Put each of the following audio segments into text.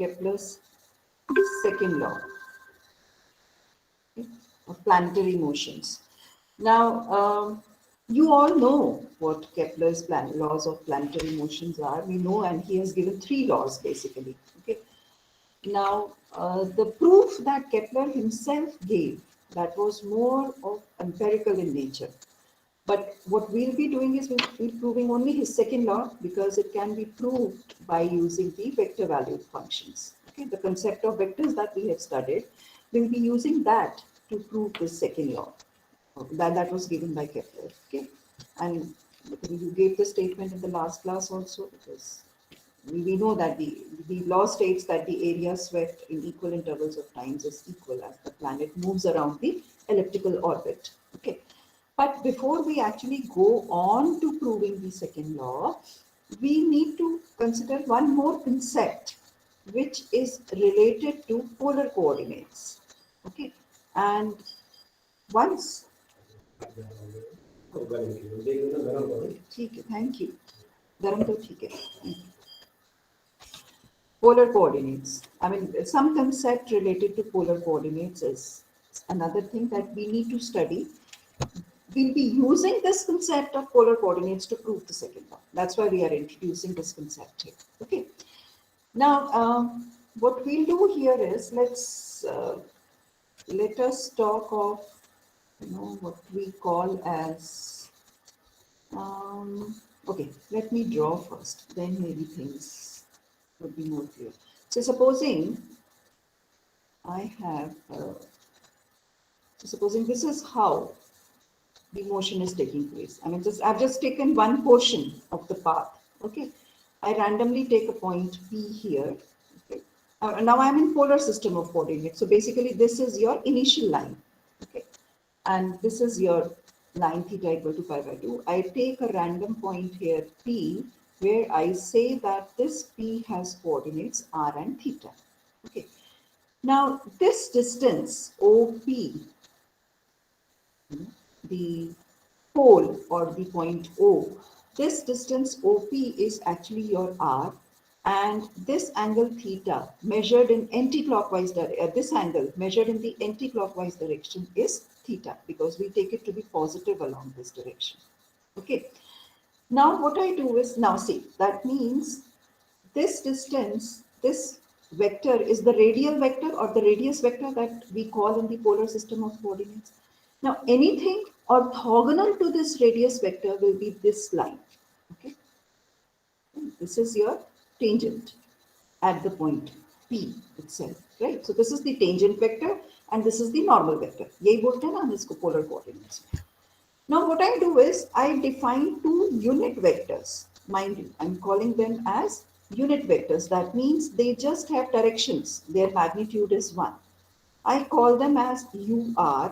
Kepler's second law, okay, of planetary motions. Now, you all know what Kepler's laws of planetary motions are. We know, and he has given three laws basically. Okay. Now, the proof that Kepler himself gave, that was more of empirical in nature. But what we'll be doing is we'll be proving only his second law because it can be proved by using the vector valued functions. Okay, the concept of vectors that we have studied, we'll be using that to prove this second law that was given by Kepler. Okay, and you gave the statement in the last class also because we know that the law states that the area swept in equal intervals of times is equal as the planet moves around the elliptical orbit. Okay. But before we actually go on to proving the second law, we need to consider one more concept which is related to polar coordinates. Okay. And once ठीक है, thank you. गरम तो ठीक है. Polar coordinates. I mean, some concept related to polar coordinates is another thing that we need to study. We'll be using this concept of polar coordinates to prove the second law. That's why we are introducing this concept here. Okay. Now, what we'll do here is let us talk of what we call as. Okay, let me draw first. Then maybe things would be more clear. So supposing I have, supposing this is how the motion is taking place. I mean, I've just taken one portion of the path. Okay, I randomly take a point P here. Okay, now I'm in polar system of coordinates. So basically, this is your initial line. Okay, and this is your line theta equal to pi by 2. I take a random point here P, where I say that this P has coordinates r and theta. Okay. Now this distance OP, the pole or the point O, this distance OP is actually your r, and this angle theta measured in anti-clockwise direction, this angle measured in the anti-clockwise direction is theta because we take it to be positive along this direction. Okay. Now what I do is, now see, that means this distance, this vector is the radial vector or the radius vector that we call in the polar system of coordinates. Now anything orthogonal to this radius vector will be this line. Okay. This is your tangent at the point P itself, right? So this is the tangent vector and this is the normal vector. यही बोलते हैं ना हम इसको polar coordinates. Now what I do is I define two unit vectors. Mind you, I'm calling them as unit vectors. That means they just have directions. Their magnitude is 1. I call them as UR,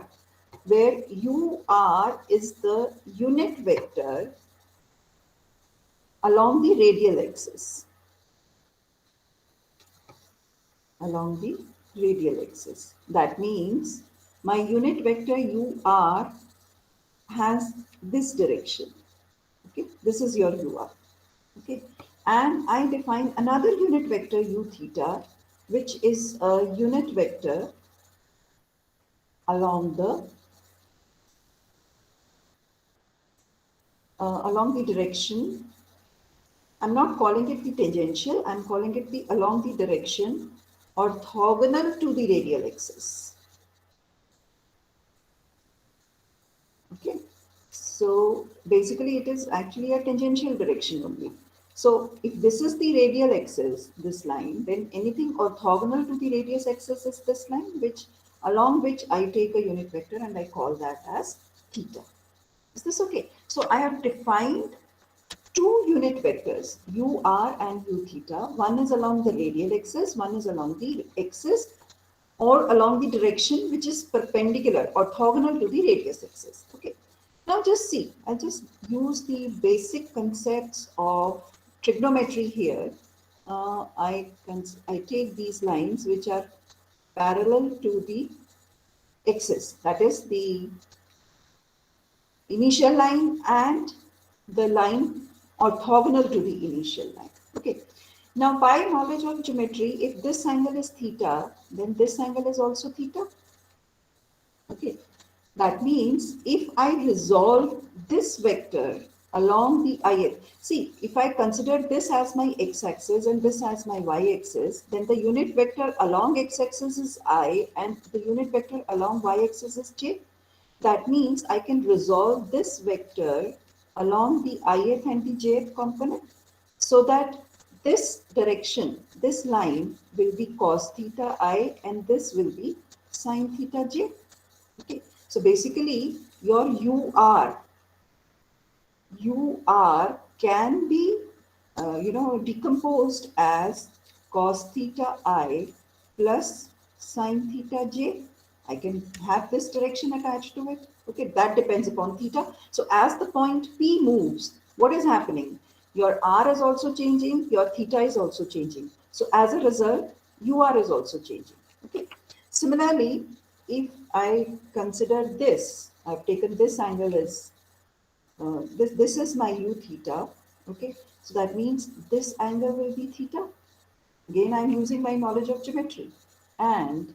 where UR is the unit vector along the radial axis. Along the radial axis. That means my unit vector UR has this direction. Okay, this is your UR. Okay, and I define another unit vector U theta, which is a unit vector along the direction. I'm not calling it the tangential. I'm calling it the along the direction orthogonal to the radial axis. Okay, so basically it is actually a tangential direction only. So if this is the radial axis, this line, then anything orthogonal to the radius axis is this line, along which I take a unit vector and I call that as theta. Is this okay? So I have defined two unit vectors, UR and U theta. One is along the radial axis, one is along the axis or along the direction which is perpendicular, orthogonal to the radius axis. Okay. Now just see, I'll just use the basic concepts of trigonometry here. I take these lines which are parallel to the axis, that is the initial line and the line orthogonal to the initial line. Okay. Now, by knowledge of geometry, if this angle is theta, then this angle is also theta. Okay. That means if I resolve this vector along the ith, see, if I consider this as my x-axis and this as my y-axis, then the unit vector along x-axis is I and the unit vector along y-axis is j. That means I can resolve this vector along the ith and the jth component, so that this direction, this line will be cos theta I and this will be sin theta j. Okay, so basically your UR can be, decomposed as cos theta I plus sin theta j. I can have this direction attached to it. Okay, that depends upon theta. So as the point P moves, what is happening? Your R is also changing, your theta is also changing. So as a result, UR is also changing. Okay. Similarly, if I consider this, I've taken this angle as this is my u theta. Okay, so that means this angle will be theta. Again, I'm using my knowledge of geometry. And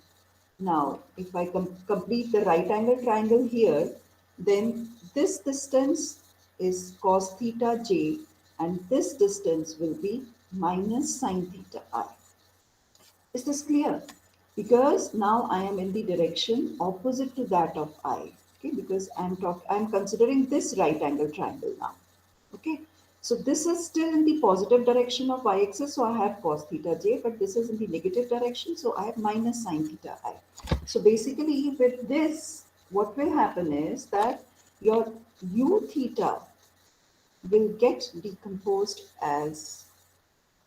now, if I complete the right angle triangle here, then this distance is cos theta j, and this distance will be minus sin theta I. Is this clear? Because now I am in the direction opposite to that of I. Okay, because I'm considering this right angle triangle now. Okay, so this is still in the positive direction of y-axis, so I have cos theta j, but this is in the negative direction, so I have minus sin theta I. So basically, with this, what will happen is that your u theta will get decomposed as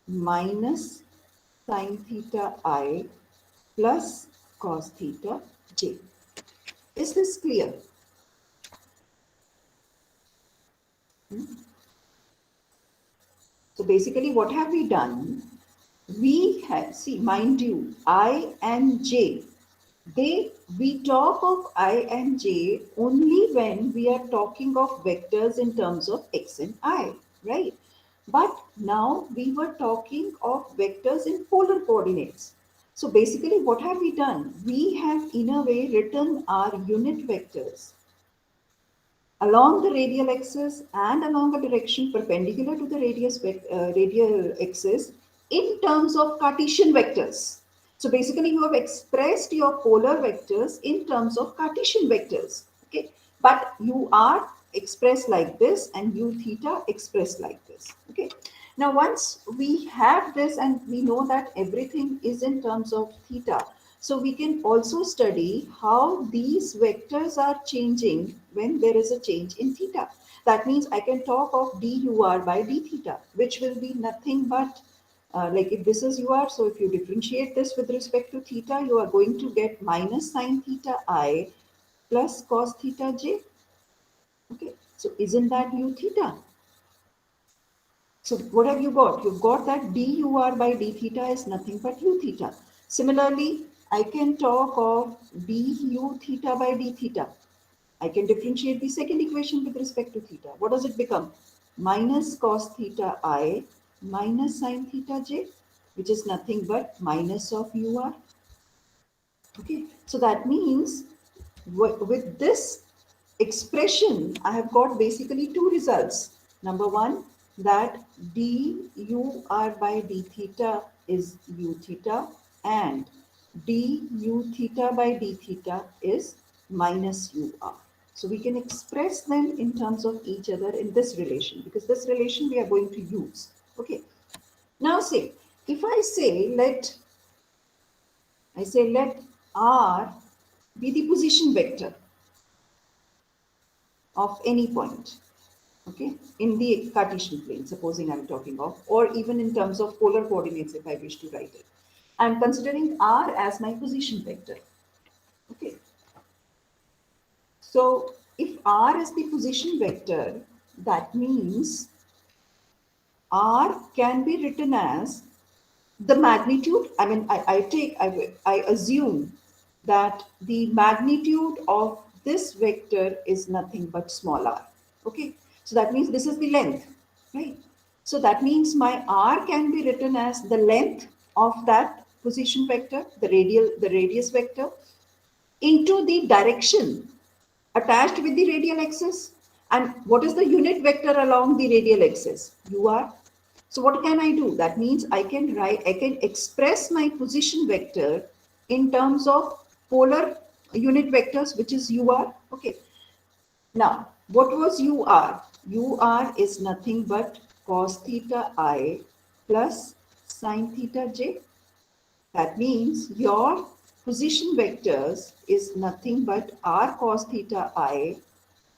minus sin theta I plus cos theta j. Is this clear? So basically, what have we done? We have, see, mind you, I and j, we talk of I and j only when we are talking of vectors in terms of x and I, right? But now we were talking of vectors in polar coordinates. So basically, what have we done? We have in a way written our unit vectors along the radial axis and along a direction perpendicular to the radial axis in terms of Cartesian vectors. So basically you have expressed your polar vectors in terms of Cartesian vectors. Okay, but you are expressed like this and u theta expressed like this. Okay, now once we have this and we know that everything is in terms of theta, so we can also study how these vectors are changing when there is a change in theta. That means I can talk of dur by d theta, which will be nothing but like if this is ur, so if you differentiate this with respect to theta, you are going to get minus sine theta I plus cos theta j. Okay, so isn't that u theta? So what have you got? You've got that dur by d theta is nothing but u theta. Similarly, I can talk of du theta by d theta. I can differentiate the second equation with respect to theta. What does it become? Minus cos theta I minus sine theta j, which is nothing but minus of ur. Okay, so that means with this expression, I have got basically two results. Number one, that dur by d theta is u theta and du theta by d theta is minus ur. So we can express them in terms of each other in this relation, because this relation we are going to use. Okay. Now say, if I say let R be the position vector of any point, okay, in the Cartesian plane, supposing I'm talking of, or even in terms of polar coordinates if I wish to write it. I'm considering R as my position vector, okay. So if R is the position vector, that means R can be written as the magnitude. I mean, I assume that the magnitude of this vector is nothing but small r. Okay, so that means this is the length, right? So that means my r can be written as the length of that position vector, the radius vector, into the direction attached with the radial axis. And what is the unit vector along the radial axis? UR. So what can I do? That means I can express my position vector in terms of polar unit vectors, which is UR. Okay. Now, what was UR? UR is nothing but cos theta I plus sine theta j. That means your position vectors is nothing but r cos theta I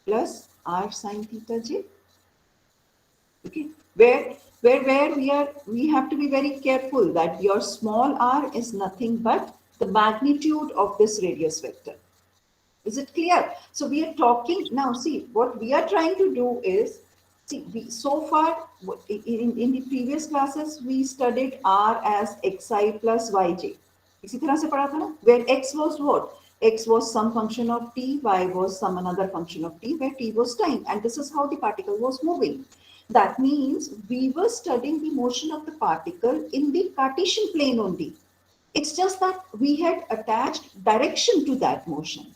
plus r sine theta j. Okay, where we have to be very careful that your small r is nothing but the magnitude of this radius vector. Is it clear? So we are talking now. See, what we are trying to do is, see, so far in the previous classes we studied r as xi plus yj. इसी तरह से पढ़ा था ना, where x was what? X was some function of t, y was some another function of t, where t was time, and this is how the particle was moving. That means we were studying the motion of the particle in the Cartesian plane only. It's just that we had attached direction to that motion.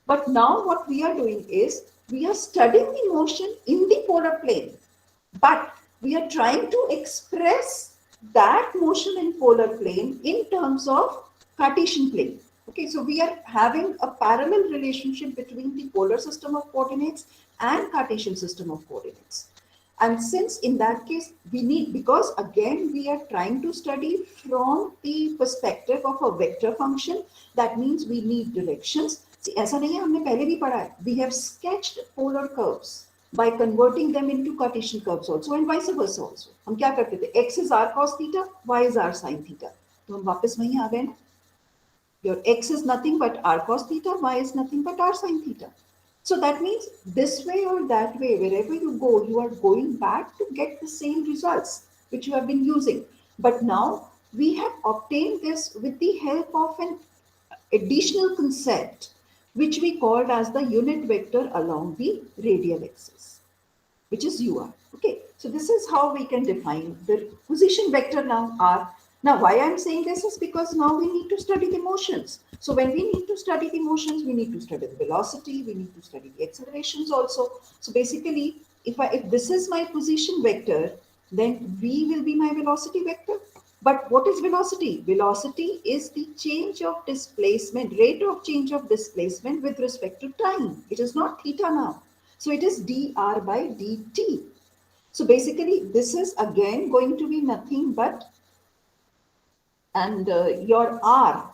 But now what we are doing is we are studying the motion in the polar plane, but we are trying to express that motion in polar plane in terms of Cartesian plane. Okay, so we are having a parallel relationship between the polar system of coordinates and Cartesian system of coordinates. And since in that case we need, because again we are trying to study from the perspective of a vector function, that means we need directions. See, ऐसा नहीं है, हमने पहले भी पढ़ा है. We have sketched polar curves by converting them into Cartesian curves also, and vice versa also. हम क्या करते थे? X is r cos theta, y is r sin theta. तो हम वापस वहीं आ गए ना. Your x is nothing but r cos theta, y is nothing but r sin theta. So that means this way or that way, wherever you go, you are going back to get the same results which you have been using. But now we have obtained this with the help of an additional concept, which we called as the unit vector along the radial axis, which is UR. Okay, so this is how we can define the position vector now R. Now, why I'm saying this is because now we need to study the motions. So when we need to study the motions, we need to study the velocity, we need to study the accelerations also. So basically, if this is my position vector, then V will be my velocity vector. But what is velocity? Velocity is the change of displacement, rate of change of displacement with respect to time. It is not theta now. So it is dr by dt. So basically, this is again going to be nothing but, and your r,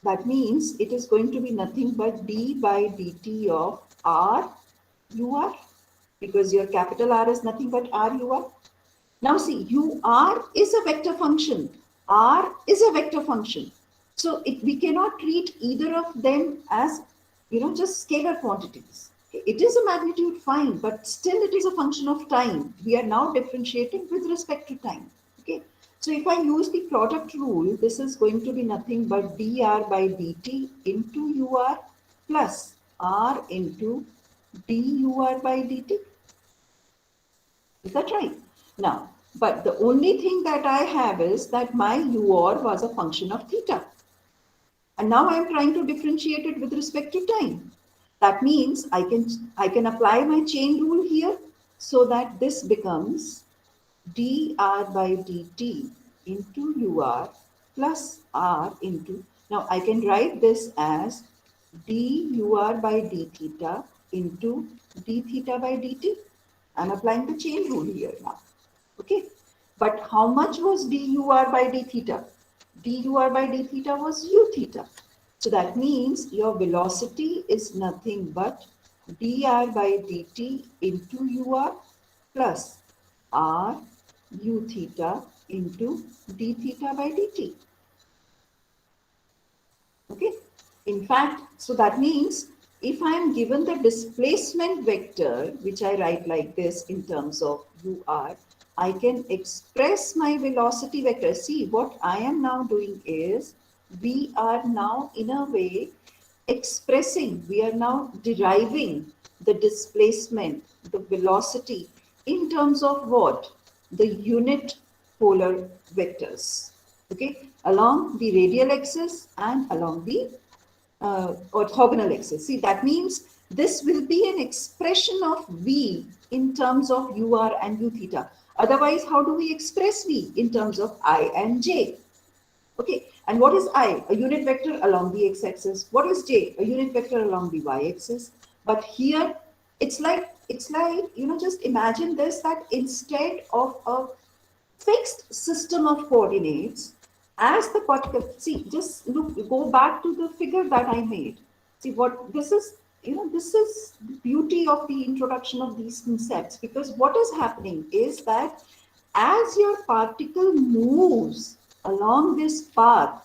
that means it is going to be nothing but d by dt of r ur, because your capital R is nothing but r ur. Now see, ur is a vector function, r is a vector function. So we cannot treat either of them as, just scalar quantities. It is a magnitude, fine, but still it is a function of time. We are now differentiating with respect to time. Okay. So if I use the product rule, this is going to be nothing but dr by dt into ur plus r into dur by dt. Is that right? Now, but the only thing that I have is that my ur was a function of theta. And now I am trying to differentiate it with respect to time. That means I can apply my chain rule here, so that this becomes dr by dt into ur plus r into, now I can write this as dur by d theta into d theta by dt. I'm applying the chain rule here now. Okay, but how much was dur by d theta? Dur by d theta was u theta. So that means your velocity is nothing but dr by dt into ur plus r u theta into d theta by dt. Okay, in fact, so that means if I am given the displacement vector, which I write like this in terms of ur, I can express my velocity vector. See, what I am now doing is, we are now in a way expressing, we are now deriving the displacement, the velocity in terms of what? The unit polar vectors, okay, along the radial axis and along the orthogonal axis. See, that means this will be an expression of V in terms of UR and U theta. Otherwise, how do we express V in terms of I and J? Okay, and what is I? A unit vector along the x-axis. What is J? A unit vector along the y-axis. But here, it's like just imagine this, that instead of a fixed system of coordinates, as the particle, see, just go back to the figure that I made. See what this is, this is the beauty of the introduction of these concepts, because what is happening is that as your particle moves along this path,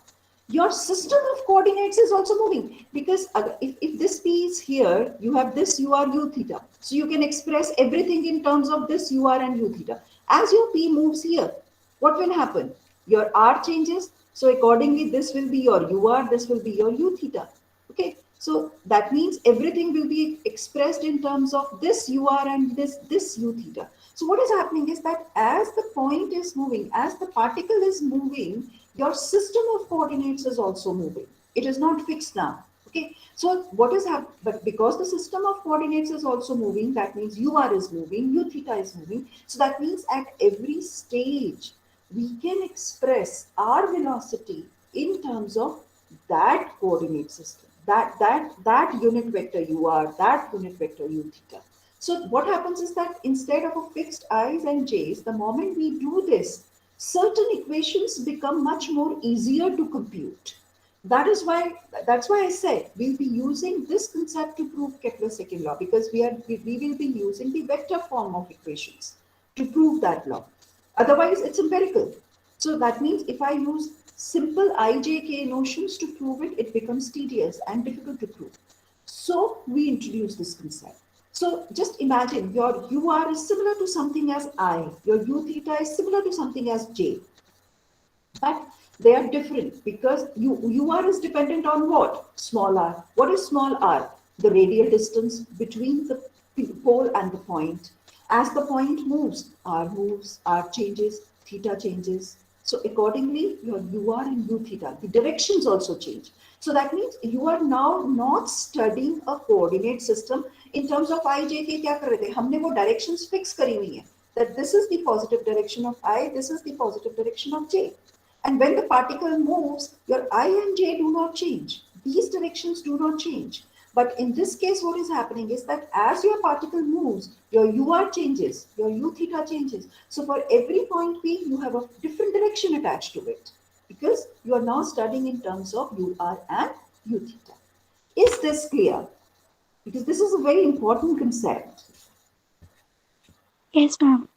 your system of coordinates is also moving, because if this p is here, you have this ur u theta, so you can express everything in terms of this ur and u theta. As your p moves here, what will happen? Your r changes, so accordingly this will be your ur, this will be your u theta. Okay, so that means everything will be expressed in terms of this ur and this u theta. So what is happening is that as the point is moving, as the particle is moving, your system of coordinates is also moving. It is not fixed now. Okay, so what is happening? But because the system of coordinates is also moving, that means ur is moving, u theta is moving. So that means at every stage, we can express our velocity in terms of that coordinate system, that unit vector ur, that unit vector u theta. So what happens is that instead of a fixed i's and j's, the moment we do this, certain equations become much more easier to compute. That's why I said we'll be using this concept to prove Kepler's second law, because we will be using the vector form of equations to prove that law. Otherwise, it's empirical. So that means if I use simple ijk notions to prove it, it becomes tedious and difficult to prove. So we introduce this concept. So just imagine your ur is similar to something as I, your u theta is similar to something as j, but they are different because ur is dependent on what? Small r. What is small r? The radial distance between the pole and the point. As the point moves, r changes, theta changes. So accordingly, your ur and u theta, the directions also change. So that means you are now not studying a coordinate system in terms of I, j, k क्या कर रहे थे? हमने वो directions fix करी हुई हैं. That this is the positive direction of I, this is the positive direction of j. And when the particle moves, your I and j do not change. These directions do not change. But in this case, what is happening is that as your particle moves, your ur changes, your u theta changes. So for every point P, you have a different direction attached to it, because you are now studying in terms of ur and u theta. Is this clear? Because this is a very important concept. Yes, ma'am.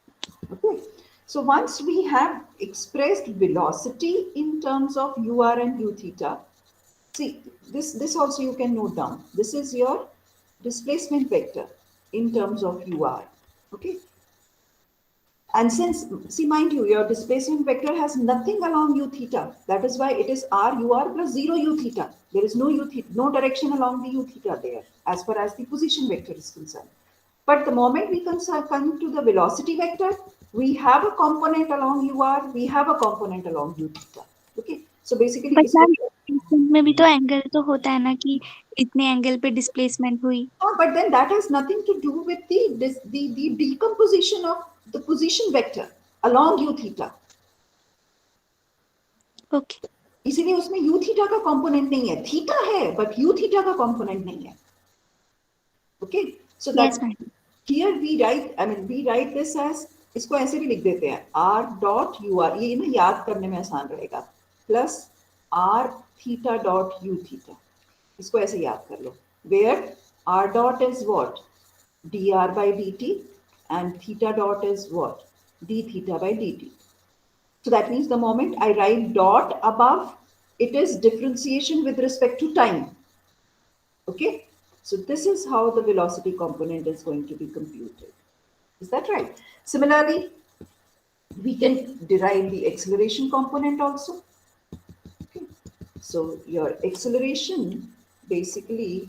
Okay. So once we have expressed velocity in terms of ur and u theta, see, this also you can note down. This is your displacement vector in terms of ur. Okay. And since, see, mind you, your displacement vector has nothing along u theta. That is why it is r ur plus 0 u theta. There is no u theta, no direction along the u theta there, as far as the position vector is concerned. But the moment we come to the velocity vector, we have a component along ur, we have a component along u theta. Okay. So basically, but इसको, ma'am displacement में भी तो angle तो होता है ना कि इतने एंगल पे डिस्प्लेसमेंट हुई. but then that has nothing to do with the decomposition of the position vector along u theta. Okay. इसीलिए उसमें u theta का कंपोनेंट नहीं है, थीटा है बट u theta का कंपोनेंट नहीं है. Okay, so yes that ma'am. here we write this as, इसको ऐसे भी लिख देते हैं r dot ur, ये ना याद करने में आसान रहेगा, plus r theta dot u theta. इसको ऐसे याद कर लो, where r dot is what? dr by dt, and theta dot is what? d theta by dt. So that means the moment I write dot above, it is differentiation with respect to time. Okay, so this is how the velocity component is going to be computed. Is that right? Similarly, we can derive the acceleration component also. Okay. So your acceleration basically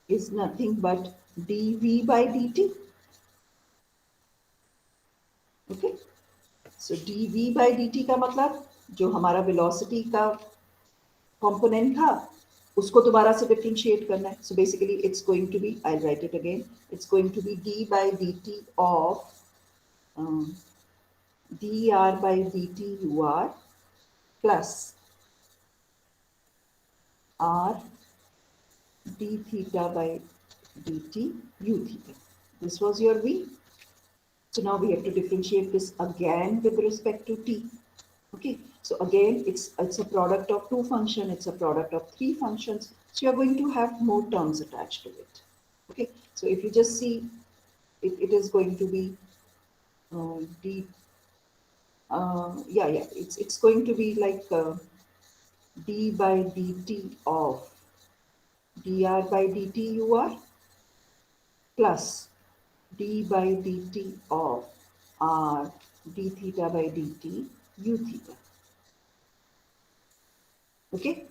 is nothing but dv by dt. So dv by dt का मतलब जो हमारा velocity का component था उसको दोबारा से differentiate करना है. So basically it's going to be, I'll write it again, it's going to be d by dt of dr by dt ur plus r d theta by dt u theta. This was your v. So now we have to differentiate this again with respect to t. Okay, so again it's a product of two functions, it's a product of three functions, so you're going to have more terms attached to it. Okay, so if you just see it is going to be d yeah, it's going to be like d by dt of dr by dt ur plus d by dt of r d theta by dt u theta. Okay,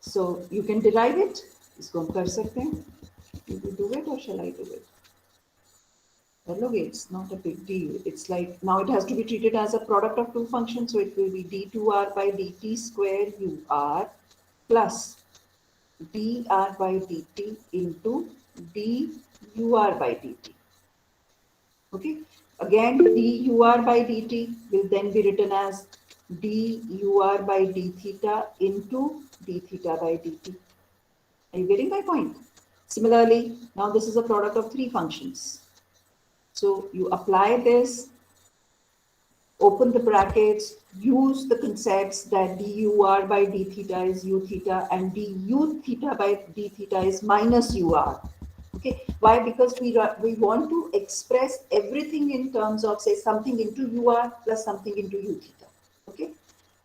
so you can derive it. इसको हम कर सकते हैं. You will do it or shall I do it? Well, okay, it's not a big deal. It's like now it has to be treated as a product of two functions, so it will be d2r by dt square ur plus dr by dt into dur by dt. Okay, again dur by dt will then be written as dur by d theta into d theta by dt. Are you getting my point? Similarly, now this is a product of three functions. So you apply this, open the brackets, use the concepts that dur by d theta is u theta and du theta by d theta is minus ur. Okay, why? Because we want to express everything in terms of, say, something into ur plus something into u theta. Okay,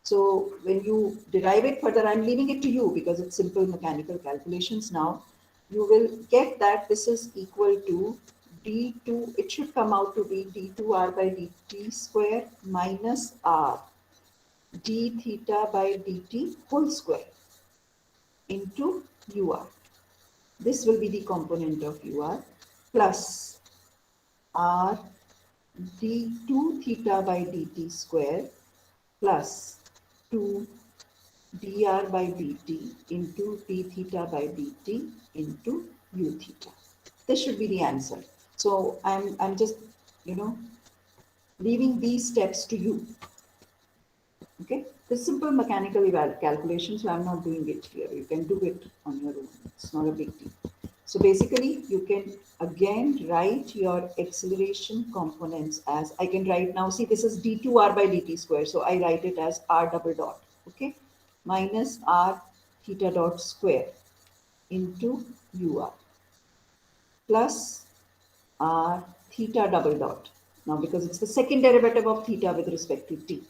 so when you derive it further, I'm leaving it to you because it's simple mechanical calculations now. You will get that this is equal to d2, it should come out to be d2r by dt square minus r d theta by dt whole square into ur. This will be the component of ur plus r d2 theta by dt square plus 2 dr by dt into d theta by dt into u theta. This should be the answer. So I'm just, leaving these steps to you. Okay, this simple mechanical calculation, so I'm not doing it here. You can do it on your own. It's not a big deal. So basically, you can again write your acceleration components as, I can write now, see this is d2r by dt square. So I write it as r double dot, okay, minus r theta dot square into ur plus r theta double dot. Now because it's the second derivative of theta with respect to t,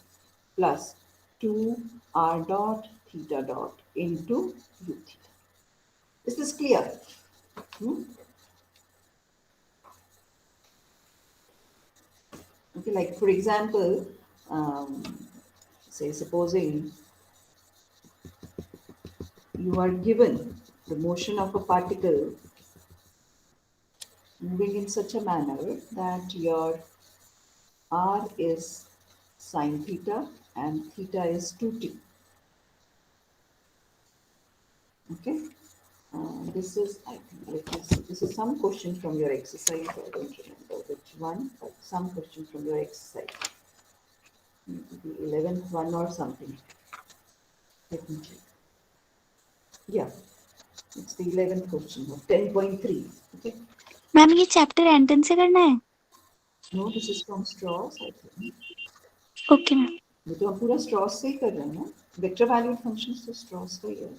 plus 2 r dot theta dot into u theta. Is this clear? Okay, like for example, say supposing you are given the motion of a particle moving in such a manner that your r is sine theta and theta is 2t. Okay, this is, I think, let me see, this is some question from your exercise. I don't remember which one, but some question from your exercise. Maybe the 11th one or something. Let me check. Yeah, it's the 11th question of 10.3. Okay. Ma'am ये chapter entrance से करना है? No, this is from straws, I think. Okay ma'am. ये तो हम पूरा straws से ही कर रहे हैं ना. Vector valued functions तो straws का ही है.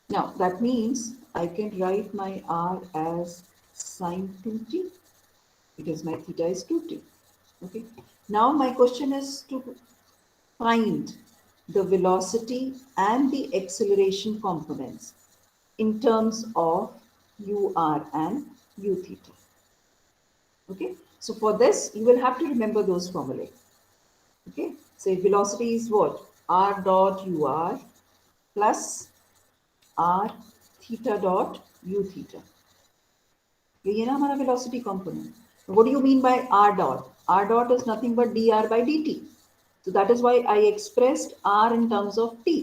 Now that means I can write my r as sine 2t because my theta is 2t. Okay. Now my question is to find the velocity and the acceleration components in terms of ur and u theta. Okay, so for this you will have to remember those formulae. Okay, so velocity is what? R dot ur plus r theta dot u theta. ये ना हमारा velocity component. What do you mean by r dot? R dot is nothing but dr by dt. So that is why I expressed r in terms of t.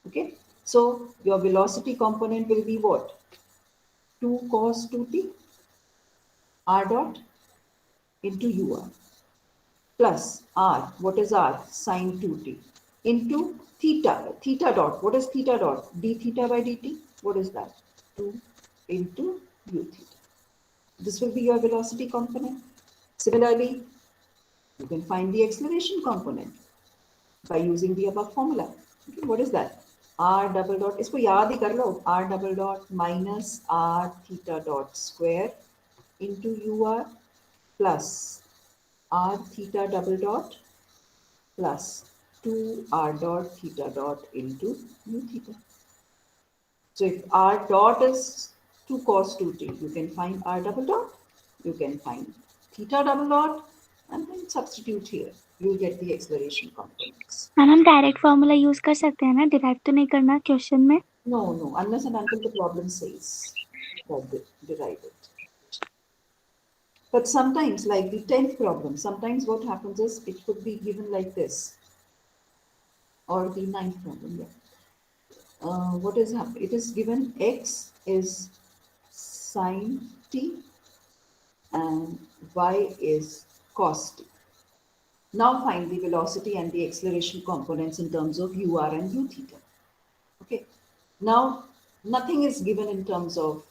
Okay, so your velocity component will be what? 2 cos 2t r dot into ur plus r. What is r? Sine 2t into theta. Theta dot. What is theta dot? D theta by dt. What is that? 2 into u theta. This will be your velocity component. Similarly, you can find the acceleration component by using the above formula. Okay, what is that? R double dot, इसको याद ही कर लो, R double dot minus R theta dot square into UR plus R theta double dot plus 2R dot theta dot into U theta. So if R dot is 2 cos 2t, you can find R double dot, you can find theta double dot, and then substitute here. You will get the acceleration components. Ma'am हम direct formula use कर सकते हैं ना, derive तो नहीं करना question में? No, no, unless and until the problem says that they derive it. But sometimes, like the 10th problem, sometimes what happens is it could be given like this, or the 9th problem, yeah. What is happening? It is given x is sine t and y is cos t. Now find the velocity and the acceleration components in terms of ur and u theta. Okay. Now nothing is given in terms of,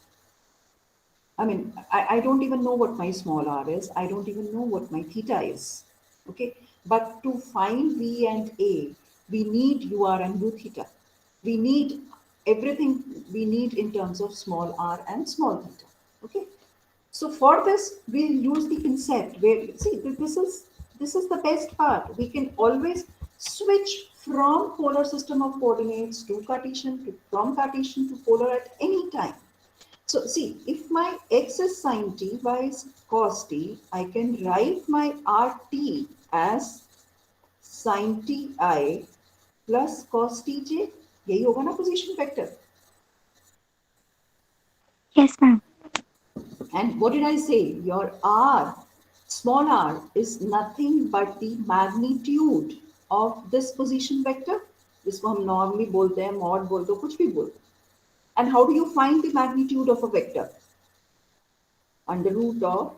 I mean, I don't even know what my small r is. I don't even know what my theta is. Okay. But to find v and a, we need ur and u theta. We need everything we need in terms of small r and small theta. Okay. So for this, we'll use the concept where, see, this is the best part. We can always switch from polar system of coordinates to Cartesian, from Cartesian to polar at any time. So see, if my x is sine t, y is cos t, I can write my rt as sine t I plus cos t j. यही होगा ना position vector. Yes ma'am. And what did I say? Your r, small r, is nothing but the magnitude of this position vector. जिसको हम normally बोलते हैं, mod बोल दो, कुछ भी बोल दो. And how do you find the magnitude of a vector? Under root of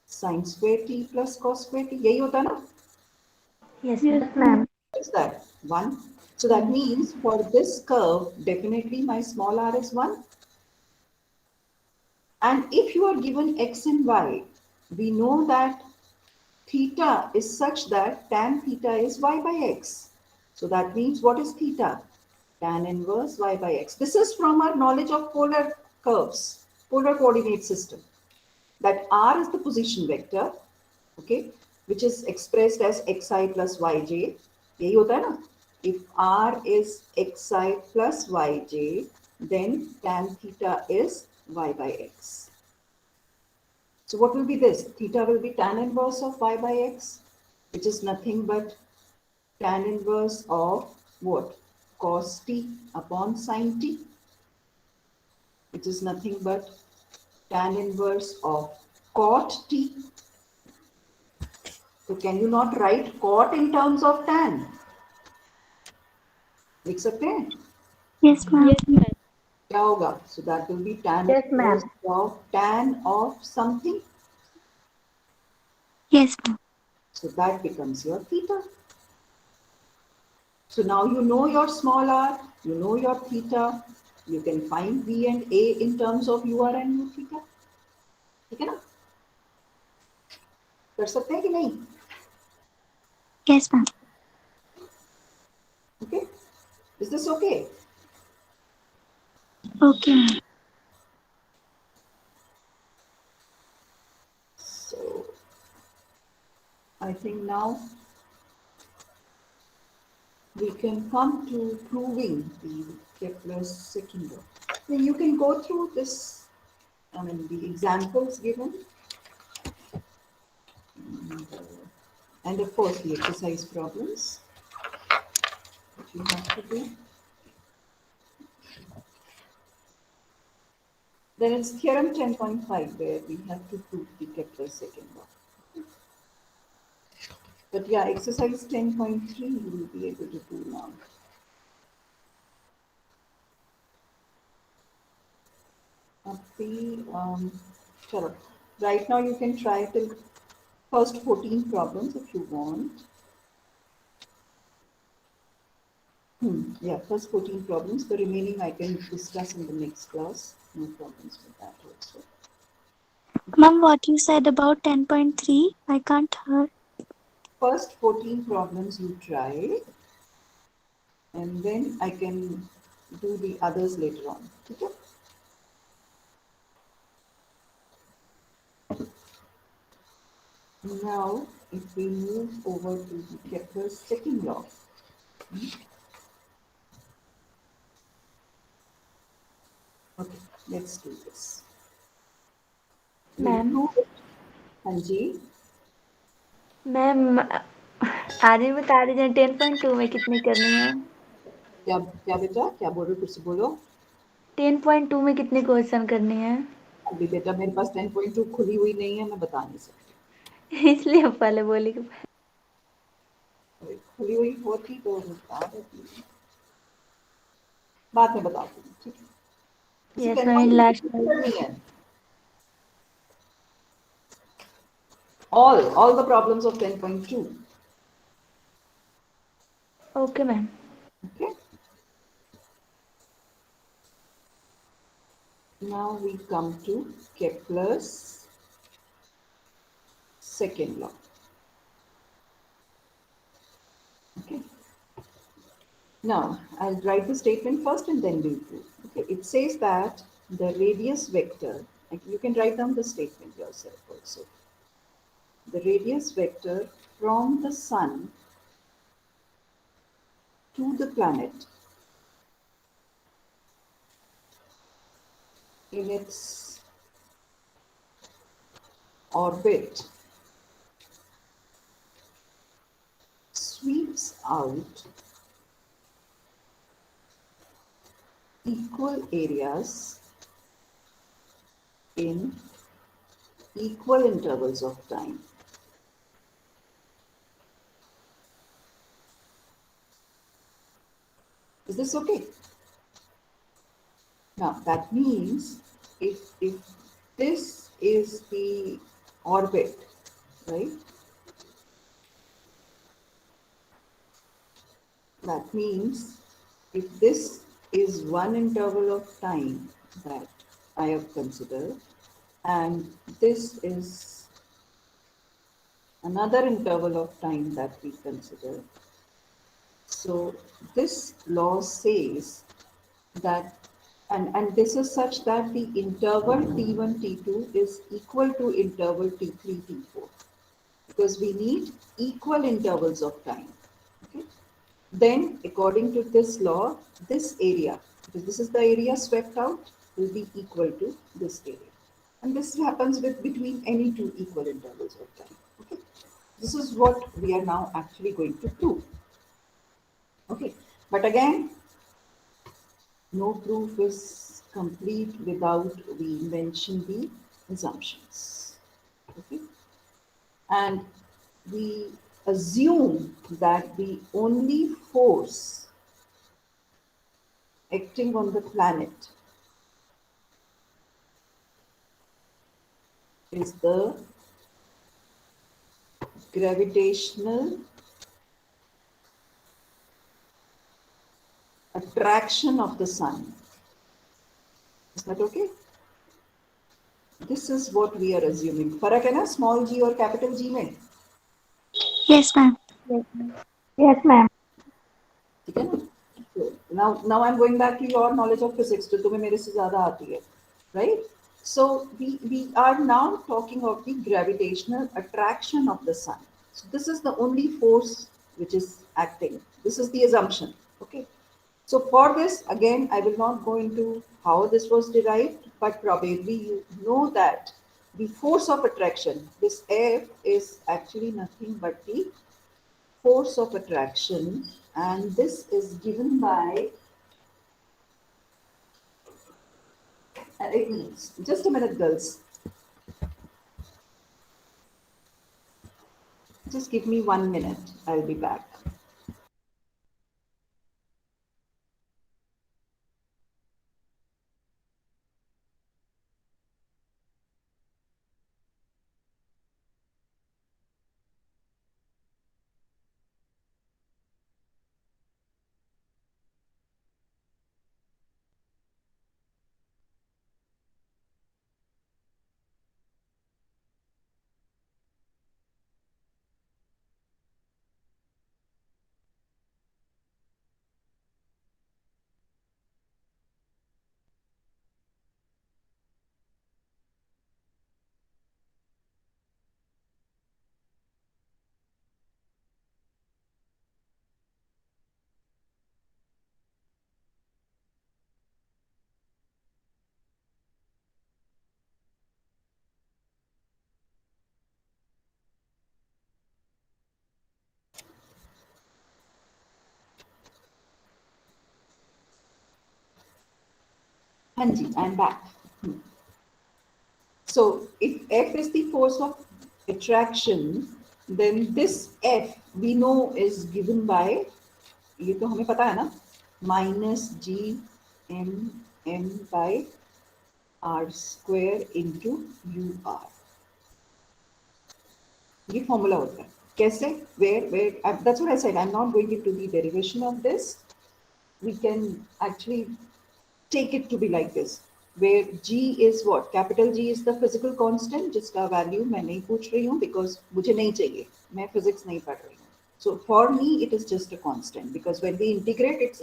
sine square t plus cos square t. यही होता है ना? Yes, ma'am. What is that? 1. So that means for this curve, definitely my small r is 1. And if you are given x and y, we know that theta is such that tan theta is y by x. So that means what is theta? Tan inverse y by x. This is from our knowledge of polar curves, polar coordinate system. That r is the position vector, okay, which is expressed as xi plus yj. यही होता है ना? If r is xi plus yj, then tan theta is y by x. So what will be this? Theta will be tan inverse of y by x, which is nothing but tan inverse of what? Cos t upon sin t, which is nothing but tan inverse of cot t. So can you not write cot in terms of tan? लिख सकते हैं? Yes, ma'am. क्या होगा? So that will be tan inverse of tan of something. Yes, ma'am. So that becomes your theta. So now you know your small r, you know your theta. You can find v and a in terms of ur and u theta. ठीक है ना? कर सकते हैं कि नहीं? Yes, ma'am. Okay. Is this okay? Okay, ma'am. So I think now we can come to proving the Kepler's second law. Then you can go through this, I mean, the examples given, and of course the exercise problems that you have to do. Then it's theorem 10.5 where we have to prove the Kepler's second law. But yeah, exercise 10.3 you will be able to do now. Abhi, chalo. Right now you can try till first 14 problems if you want. Yeah, first 14 problems. The remaining I can discuss in the next class. No problems with that also. Ma'am, what you said about 10.3, I can't hear. First 14 problems you try, and then I can do the others later on. Okay? Now, if we move over to the Kepler's second law, okay, let's do this. We'll ma'am prove it. Hanji, ma'am आज ही बता दीजिए 10.2 में कितनी करनी है क्या क्या बेटा क्या बोल रहे हो? फिर से बोलो. 10.2 में कितनी क्वेश्चन करनी है अभी बेटा मेरे पास 10.2 खुली हुई नहीं है, मैं बता नहीं सकती. इसलिए पहले बोली कि खुली हुई होती तो बता देती. बाद में बताती हूँ, ठीक है. इसे यस मैम 10.2 लास्ट कितनी करनी है? All the problems of 10.2. Okay ma'am Okay. Now we come to Kepler's second law. Okay. Now I'll write the statement first and then we'll prove. Okay. It says that the radius vector, like you can write down the statement yourself also. The radius vector from the sun to the planet in its orbit sweeps out equal areas in equal intervals of time. Is this okay? Now that means if this is the orbit, right? That means if this is one interval of time that I have considered, and this is another interval of time that we consider. So this law says that, and this is such that the interval T1, T2 is equal to interval T3, T4, because we need equal intervals of time. Okay? Then, according to this law, this area, because this is the area swept out, will be equal to this area. And this happens with between any two equal intervals of time. Okay? This is what we are now actually going to prove. Okay, but again, no proof is complete without we mention the assumptions. Okay, and we assume that the only force acting on the planet is the gravitational attraction of the sun. Is that okay? This is what we are assuming. फर्क है ना small g और capital G में? Yes, ma'am. Yes ma'am ठीक है ना? So now I'm going back to your knowledge of physics, जो तुम्हें मेरे से ज़्यादा आती है, right? So we are now talking of the gravitational attraction of the sun. So this is the only force which is acting. This is the assumption. Okay. So for this, again, I will not go into how this was derived, but probably you know that the force of attraction, this F is actually nothing but the force of attraction, and this is given by an just a minute, girls. Just give me 1 minute. I'll be back. Hanji, I'm back. So if F is the force of attraction, then this F we know is given by, ये तो हमें पता है ना, minus G M by R square into UR. ये formula होता है. कैसे? Where that's what I said. I'm not going into the derivation of this. We can actually take it to be like this, where G is what? Capital G is the physical constant, जिसका value मैं नहीं पूछ रही हूँ because मुझे नहीं चाहिए, मैं physics नहीं पढ़ रही हूँ. So for me, it is just a constant because when we integrate, its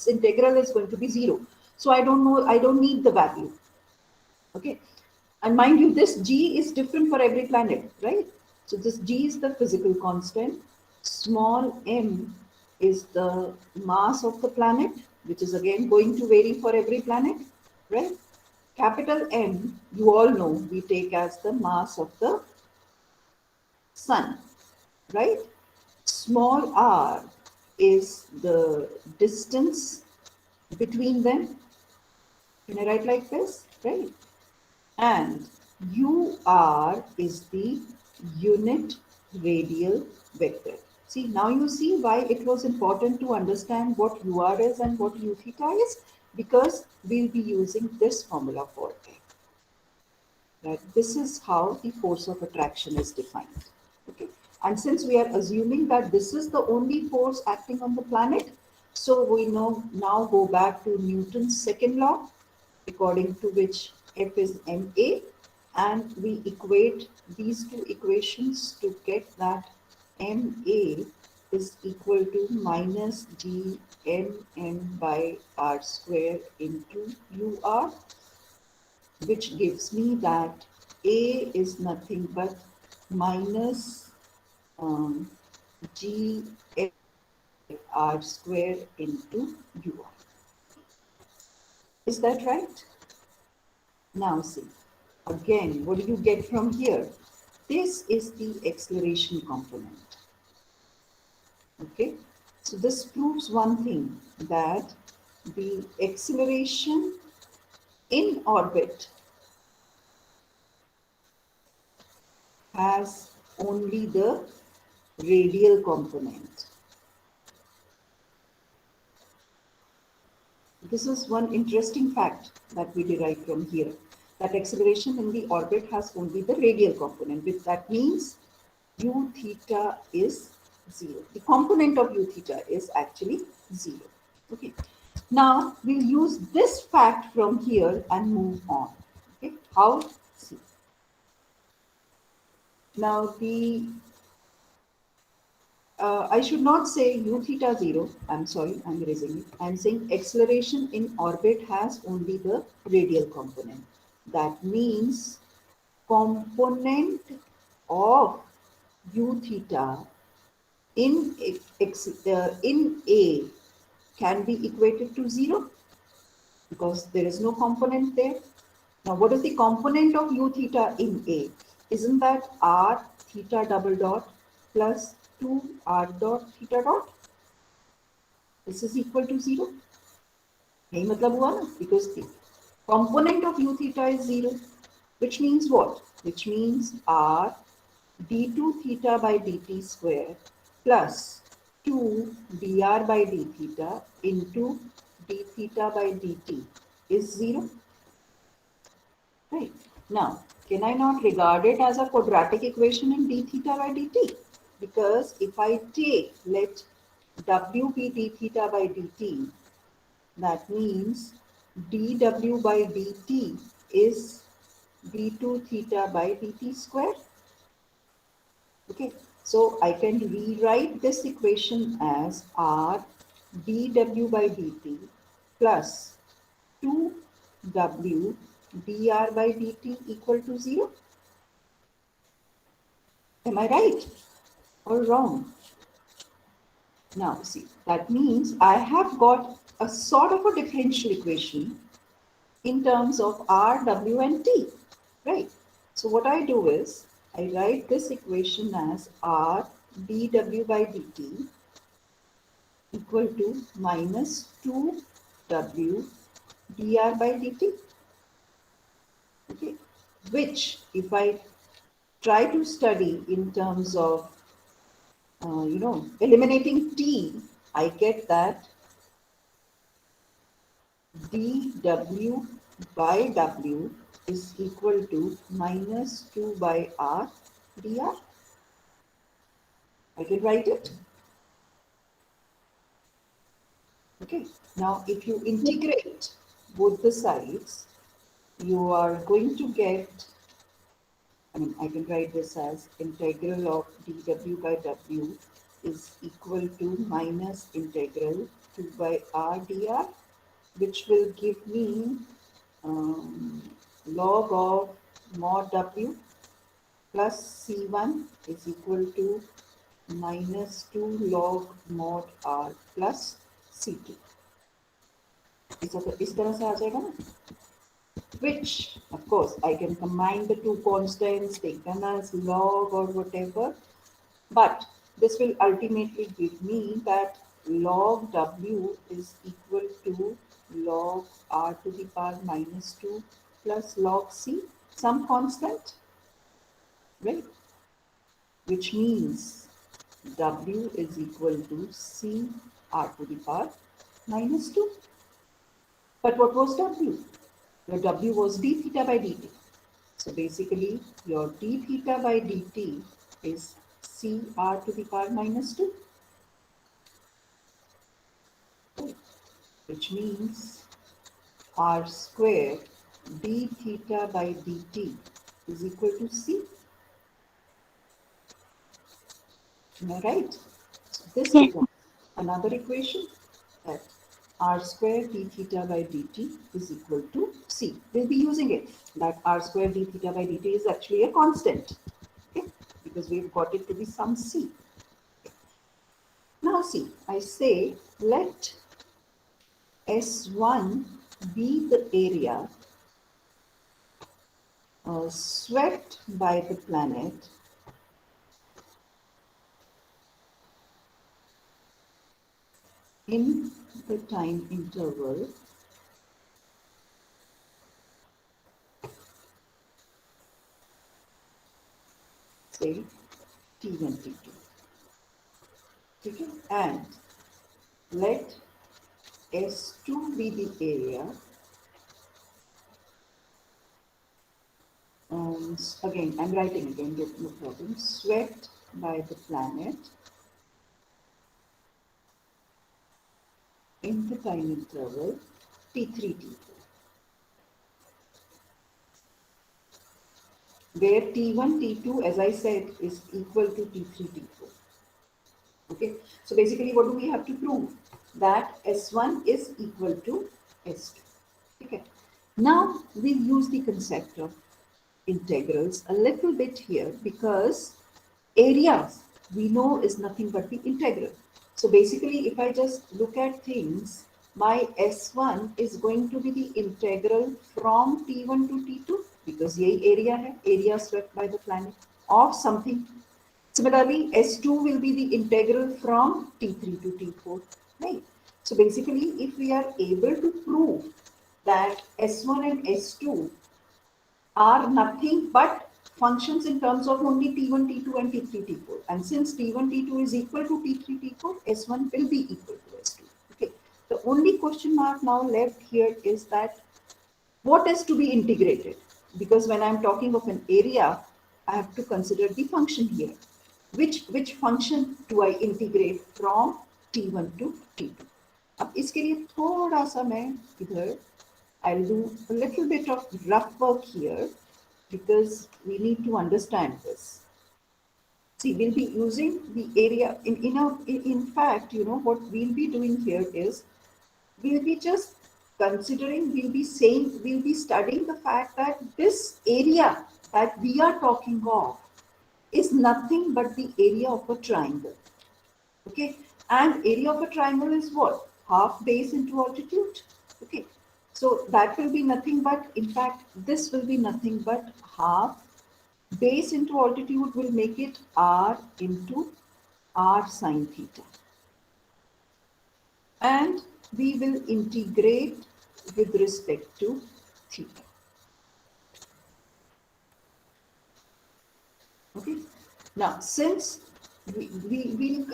integral is going to be 0. So I don't know, I don't need the value. Okay. And mind you, this G is different for every planet, right? So this G is the physical constant. Small m is the mass of the planet, which is again going to vary for every planet, right? Capital M, you all know, we take as the mass of the sun, right? Small r is the distance between them. Can I write like this, right? And UR is the unit radial vector. See, now you see why it was important to understand what UR is and what U theta is, because we'll be using this formula for it. Right? This is how the force of attraction is defined. Okay. And since we are assuming that this is the only force acting on the planet, so we now go back to Newton's second law, according to which F is ma, and we equate these two equations to get that ma is equal to minus gmm by r square into ur, which gives me that a is nothing but minus g r square into ur. Is that right? Now see, again, what do you get from here? This is the acceleration component. Okay, so this proves one thing, that the acceleration in orbit has only the radial component. This is one interesting fact that we derive from here, that acceleration in the orbit has only the radial component, which that means u theta is 0. The component of u theta is actually 0. Okay. Now we'll use this fact from here and move on. Okay. How? See. Now I should not say u theta 0. I'm sorry, I'm erasing it. I'm saying acceleration in orbit has only the radial component. That means component of u theta in A can be equated to 0 because there is no component there. Now, what is the component of u theta in A? Isn't that r theta double dot plus 2r dot theta dot? This is equal to 0. यही मतलब हुआ ना, because Component of u theta is 0, which means what? Which means r d2 theta by dt square plus 2 dr by d theta into d theta by dt is 0. Right. Now, can I not regard it as a quadratic equation in d theta by dt? Because if I take, let w be d theta by dt, that means dw by dt is d2 theta by dt square. Okay, so I can rewrite this equation as r dw by dt plus 2w dr by dt equal to 0. Am I right or wrong? Now see, that means I have got a sort of a differential equation in terms of r, w and t, right? So what I do is, I write this equation as r dw by dt equal to minus 2w dr by dt, okay? Which if I try to study in terms of eliminating t, I get that dw by w is equal to minus 2 by r dr. I can write it. Okay. Now, if you integrate both the sides, you are going to get, I can write this as integral of dw by w is equal to minus integral 2 by r dr, which will give me log of mod w plus C1 is equal to minus 2 log mod R plus C2. इस तरह से आ जाएगा ना? Which, of course, I can combine the two constants, take them as log or whatever, but this will ultimately give me that log W is equal to log R to the power minus 2 plus log C, some constant, right? Which means W is equal to C R to the power minus 2. But what was W? Your W was d theta by dt. So basically, your d theta by dt is C R to the power minus 2. Which means R square d theta by dt is equal to C. Am I right? So this Yes. becomes another equation that r square d theta by dt is equal to C. We'll be using it, that r square d theta by dt is actually a constant, okay? Because we've got it to be some C. Now see, I say let S1 be the area swept by the planet in the time interval say T1, T2. Okay? And let S2 be the area. Again, I'm writing again, no problem. Swept by the planet in the time interval T3, T4. Where T1, T2, as I said, is equal to T3, T4. Okay, so basically what do we have to prove? That S1 is equal to S2. Okay, now we use the concept of integrals a little bit here because areas we know is nothing but the integral. So basically if I just look at things, my S1 is going to be the integral from T1 to T2 because यही area है, area swept by the planet of something. Similarly, S2 will be the integral from T3 to T4, right? So basically, if we are able to prove that S1 and S2 are nothing but functions in terms of only T1, T2 and T3, T4. And since T1, T2 is equal to T3, T4, S1 will be equal to S2. Okay. The only question mark now left here is that what is to be integrated? Because when I'm talking of an area, I have to consider the function here. Which function do I integrate from T1 to T2? अब इसके लिए थोड़ा सा मैं इधर I'll do a little bit of rough work here because we need to understand this. See, we'll be using the area in fact, you know, what we'll be doing here is we'll be just considering, we'll be studying the fact that this area that we are talking of is nothing but the area of a triangle. Okay, and area of a triangle is what? Half base into altitude. Okay, so that will be nothing but, in fact, this will be nothing but half base into altitude will make it r into r sine theta. And we will integrate with respect to theta. Okay. Now, since we'll,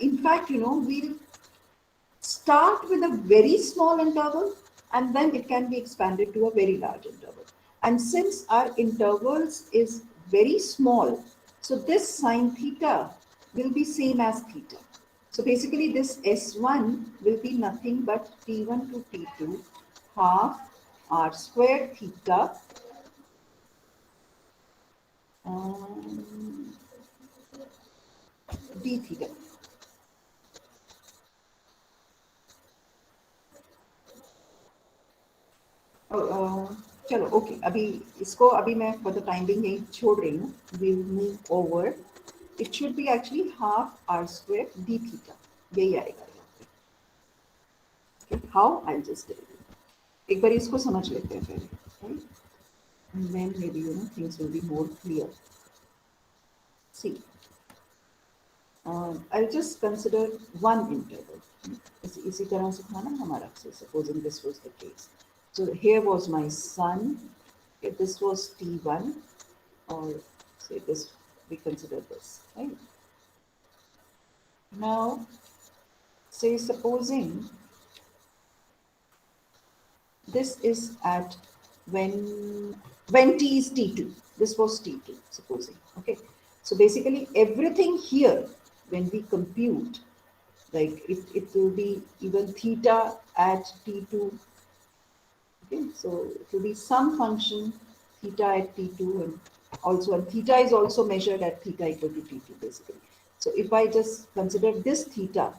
in fact, you know, we'll start with a very small interval and then it can be expanded to a very large interval. And since our intervals is very small, so this sine theta will be same as theta. So basically this S1 will be nothing but T1 to T2 half r squared theta d theta. चलो okay, अभी इसको अभी मैं for the time being यही छोड़ रही हूँ. We move over. It should be actually half r square d theta. यही आएगा यहाँ पे. हाउ? आई जस्ट एक बार इसको समझ लेते हैं पहले. And then maybe, you know, things will be more clear. See, I'll just consider one interval. इसी तरह से था ना हमारा. So supposing this was the case. So here was my sun. If this was T1, or say this, we consider this, right? Now, say supposing this is at when t is T2. This was T2, supposing. Okay. So basically everything here, when we compute, like it will be even theta at T2. Okay, so it will be some function theta at T2, and theta is also measured at theta equal to T2 basically. So if I just consider this theta,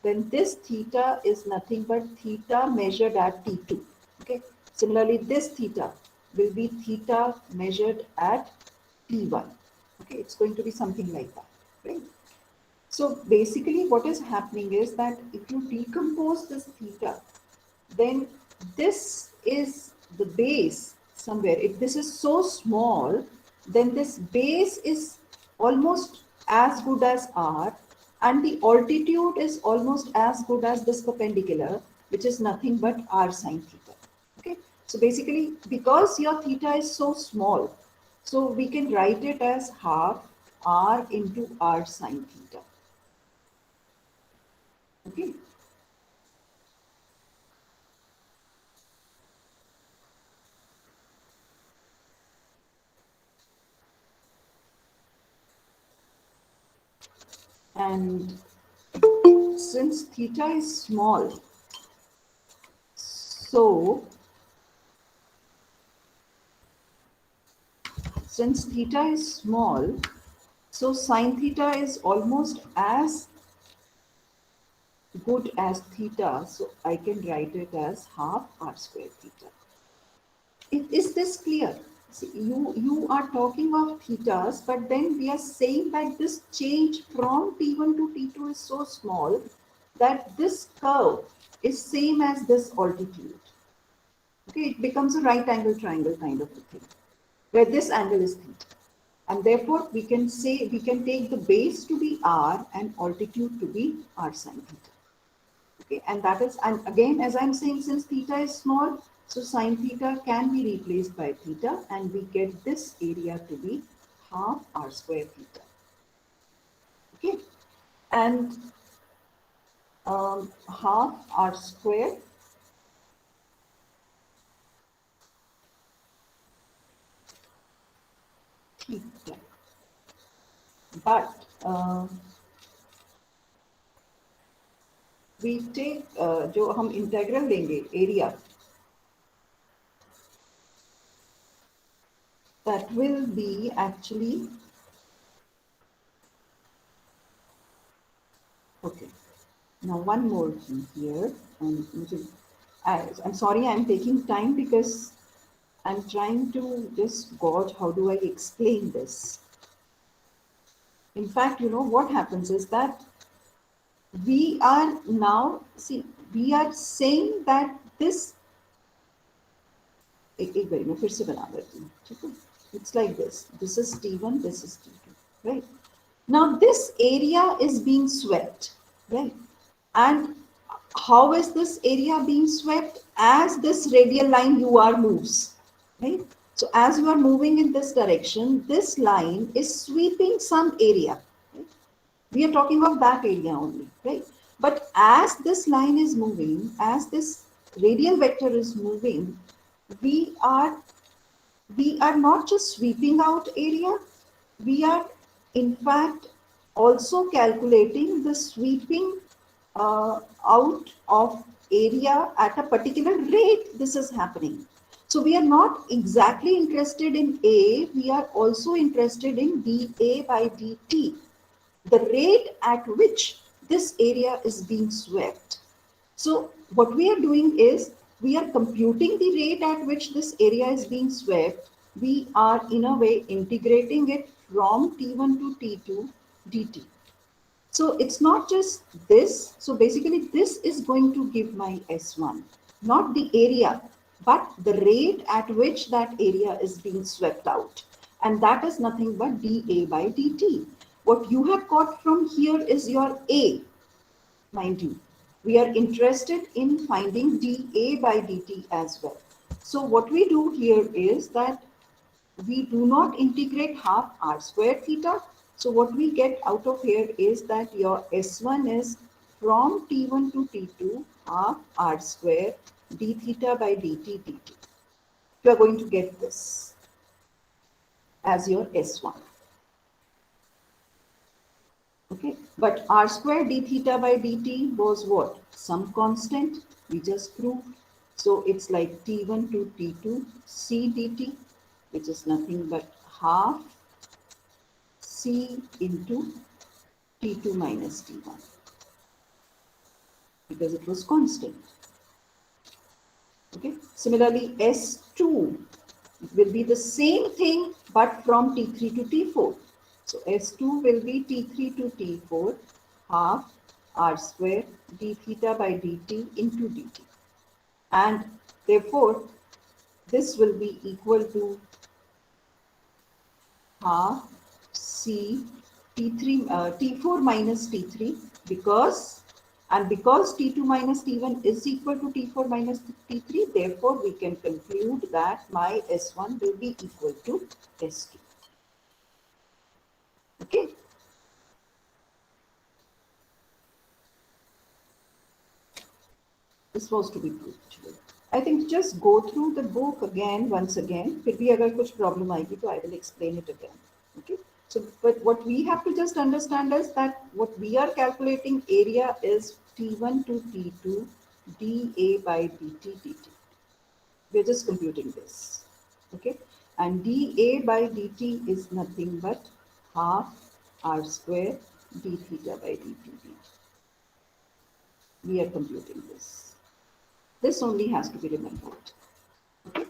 then this theta is nothing but theta measured at T2. Okay. Similarly, this theta will be theta measured at T1. Okay, it's going to be something like that, right? So basically what is happening is that if you decompose this theta, then this is the base somewhere. If this is so small, then this base is almost as good as r, and the altitude is almost as good as this perpendicular, which is nothing but r sine theta. Okay, so basically because your theta is so small, so we can write it as half r into r sine theta. Okay. And since theta is small, so since theta is small, so sine theta is almost as good as theta, so I can write it as half r squared theta. Is this clear? See, you are talking of thetas, but then we are saying that this change from T1 to T2 is so small that this curve is same as this altitude. Okay, it becomes a right angle triangle kind of a thing, where this angle is theta. And therefore, we can take the base to be r and altitude to be r sine theta. Okay, and that is, and again, as I'm saying, since theta is small, So sine theta can be replaced by theta, and we get this area to be half r square theta. Okay, and half r square theta. But we take जो हम integral लेंगे area, that will be actually okay. Now one more thing here, I'm sorry I'm taking time because I'm trying to just gauge how do I explain this. In fact, you know what happens is that we are now, see, we are saying that this, एक बारी मैं फिर से बना देती हूँ, ठीक है? It's like this is T1, this is T2, right? Now this area is being swept, right? And how is this area being swept? As this radial line UR moves, right? So as you are moving in this direction, this line is sweeping some area. Right? We are talking of that area only, right? But as this line is moving, as this radial vector is moving, we are not just sweeping out area, we are in fact also calculating the sweeping out of area at a particular rate this is happening. So we are not exactly interested in A, we are also interested in dA by dt, the rate at which this area is being swept. So what we are doing is we are computing the rate at which this area is being swept. We are in a way integrating it from T1 to T2 dt. So it's not just this. So basically this is going to give my S1, not the area, but the rate at which that area is being swept out. And that is nothing but dA by dt. What you have got from here is your A, mind you. We are interested in finding dA by dt as well. So what we do here is that we do not integrate half r square theta. So what we get out of here is that your S1 is from T1 to T2 half r square d theta by dt dt. You are going to get this as your S1. Okay, but r square d theta by dt was what? Some constant, we just proved. So it's like T1 to T2 c dt, which is nothing but half c into T2 minus T1, because it was constant. Okay, similarly S2 will be the same thing but from T3 to T4. So S2 will be T3 to T4 half r square d theta by dt into dt, and therefore this will be equal to half c T3 T4 minus T3, because T2 minus T1 is equal to T4 minus T3, therefore we can conclude that my S1 will be equal to S2. Okay. This was to be proved today. I think just go through the book again once again. फिर भी अगर कुछ problem आएगी तो I will explain it again. Okay. So, but what we have to just understand is that what we are calculating area is T1 to T2 dA by dt dt. We are just computing this. Okay. And dA by dt is nothing but half r square d theta by dt dt. We are computing this. This only has to be remembered. Okay.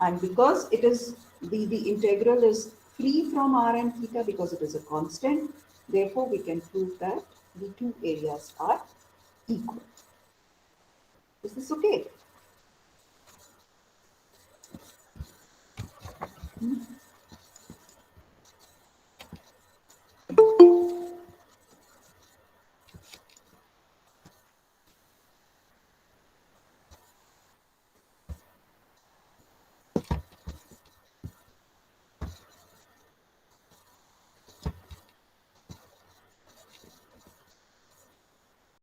And because it is the integral is free from r and theta because it is a constant, therefore we can prove that the two areas are equal. Is this okay?